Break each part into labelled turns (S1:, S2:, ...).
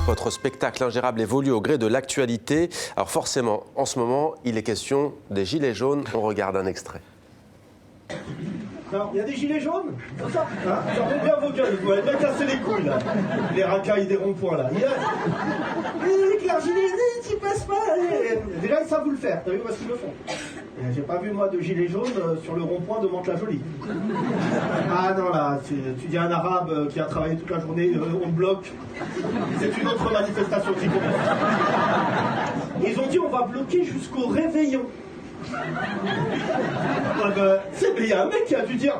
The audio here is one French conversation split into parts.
S1: Votre spectacle ingérable évolue au gré de l'actualité. Alors forcément, en ce moment, il est question des gilets jaunes. On regarde un extrait.
S2: Il y a des gilets jaunes, c'est ça hein. J'entends bien vos gueules, vous allez bien casser les couilles là. Les racailles des ronds-points là. Avec leurs gilets jaunes, tu passes pas. Déjà ils savent vous le faire, t'as vu parce qu'ils le font. J'ai pas vu moi de gilets jaunes sur le rond-point de Mantes-la-Jolie. Ah non là, tu dis à un arabe qui a travaillé toute la journée, on le bloque. C'est une autre manifestation qui commence. Ils ont dit on va bloquer jusqu'au réveillon. Il y a un mec qui a dû dire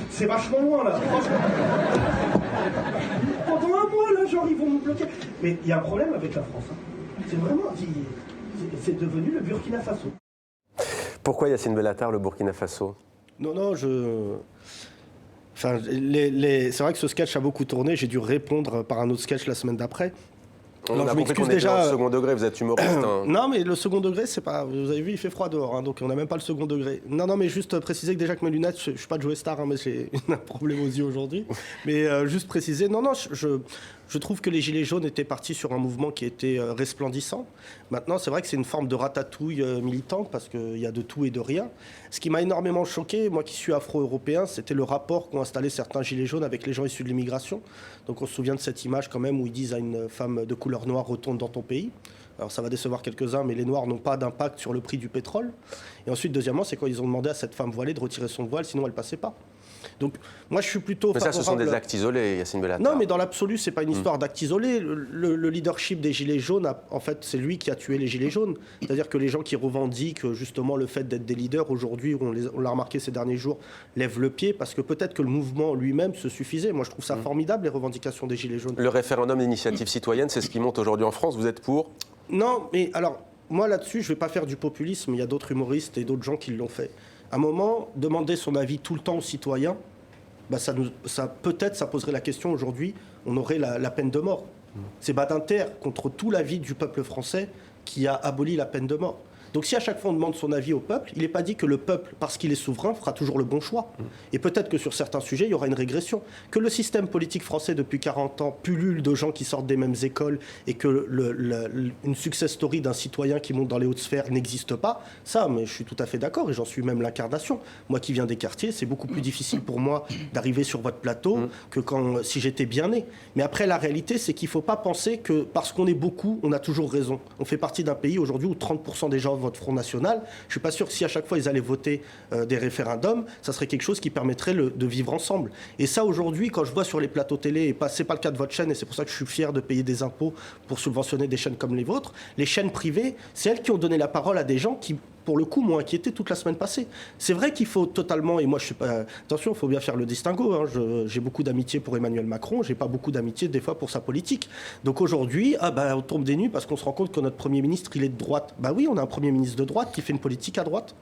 S2: c'est vachement loin là, franchement. Pendant un mois là, genre ils vont nous bloquer. Mais il y a un problème avec la France. Hein. C'est vraiment, c'est devenu le Burkina Faso.
S1: Pourquoi Yacine Bellatar, le Burkina Faso?
S2: Non, enfin, c'est vrai que ce sketch a beaucoup tourné. J'ai dû répondre par un autre sketch la semaine d'après.
S1: On a compris qu'on était dans le second degré, vous êtes humoriste. Hein.
S2: Non, mais le second degré, c'est pas... Vous avez vu, il fait froid dehors, hein, donc on n'a même pas le second degré. Non, mais juste préciser que déjà que mes lunettes, je suis pas de Joe Star, hein, mais j'ai un problème aux yeux aujourd'hui. Mais juste préciser, je trouve que les Gilets jaunes étaient partis sur un mouvement qui était resplendissant. Maintenant, c'est vrai que c'est une forme de ratatouille militante, parce qu'il y a de tout et de rien. Ce qui m'a énormément choqué, moi qui suis afro-européen, c'était le rapport qu'ont installé certains Gilets jaunes avec les gens issus de l'immigration. Donc on se souvient de cette image quand même où ils disent à une femme de couleur noire, retourne dans ton pays. Alors ça va décevoir quelques-uns, mais les Noirs n'ont pas d'impact sur le prix du pétrole. Et ensuite, deuxièmement, c'est quand ils ont demandé à cette femme voilée de retirer son voile, sinon elle ne passait pas. Donc moi je suis plutôt favorable...
S1: Mais ça, ce sont des actes isolés, Yacine Bellatar.
S2: Non, mais dans l'absolu, c'est pas une histoire d'actes isolés. Le leadership des Gilets jaunes, en fait, c'est lui qui a tué les Gilets jaunes. C'est-à-dire que les gens qui revendiquent justement le fait d'être des leaders, aujourd'hui, on l'a remarqué ces derniers jours, lèvent le pied parce que peut-être que le mouvement lui-même se suffisait. Moi, je trouve ça formidable, les revendications des Gilets jaunes.
S1: Le référendum d'initiative citoyenne, c'est ce qui monte aujourd'hui en France. Vous êtes pour?
S2: Non, mais alors, moi là-dessus, je vais pas faire du populisme. Il y a d'autres humoristes et d'autres gens qui l'ont fait. À un moment, demander son avis tout le temps aux citoyens, peut-être ça poserait la question aujourd'hui, on aurait la peine de mort. C'est Badinter contre tout l'avis du peuple français qui a aboli la peine de mort. Donc si à chaque fois on demande son avis au peuple, il n'est pas dit que le peuple, parce qu'il est souverain, fera toujours le bon choix. Et peut-être que sur certains sujets, il y aura une régression. Que le système politique français depuis 40 ans pullule de gens qui sortent des mêmes écoles et que une success story d'un citoyen qui monte dans les hautes sphères n'existe pas, ça, mais je suis tout à fait d'accord et j'en suis même l'incarnation. Moi qui viens des quartiers, c'est beaucoup plus difficile pour moi d'arriver sur votre plateau que si j'étais bien né. Mais après, la réalité, c'est qu'il ne faut pas penser que parce qu'on est beaucoup, on a toujours raison. On fait partie d'un pays aujourd'hui où 30% des gens votent Front National. Je ne suis pas sûr que si à chaque fois ils allaient voter des référendums, ça serait quelque chose qui permettrait de vivre ensemble. Et ça, aujourd'hui, quand je vois sur les plateaux télé, et c'est pas le cas de votre chaîne, et c'est pour ça que je suis fier de payer des impôts pour subventionner des chaînes comme les vôtres, les chaînes privées, c'est elles qui ont donné la parole à des gens qui, pour le coup, m'ont inquiété toute la semaine passée. C'est vrai qu'il faut totalement, et moi je suis pas... Attention, il faut bien faire le distinguo, hein. J'ai beaucoup d'amitié pour Emmanuel Macron, j'ai pas beaucoup d'amitié des fois pour sa politique. Donc aujourd'hui, on tombe des nues parce qu'on se rend compte que notre Premier ministre, il est de droite. Bah oui, on a un Premier ministre de droite qui fait une politique à droite.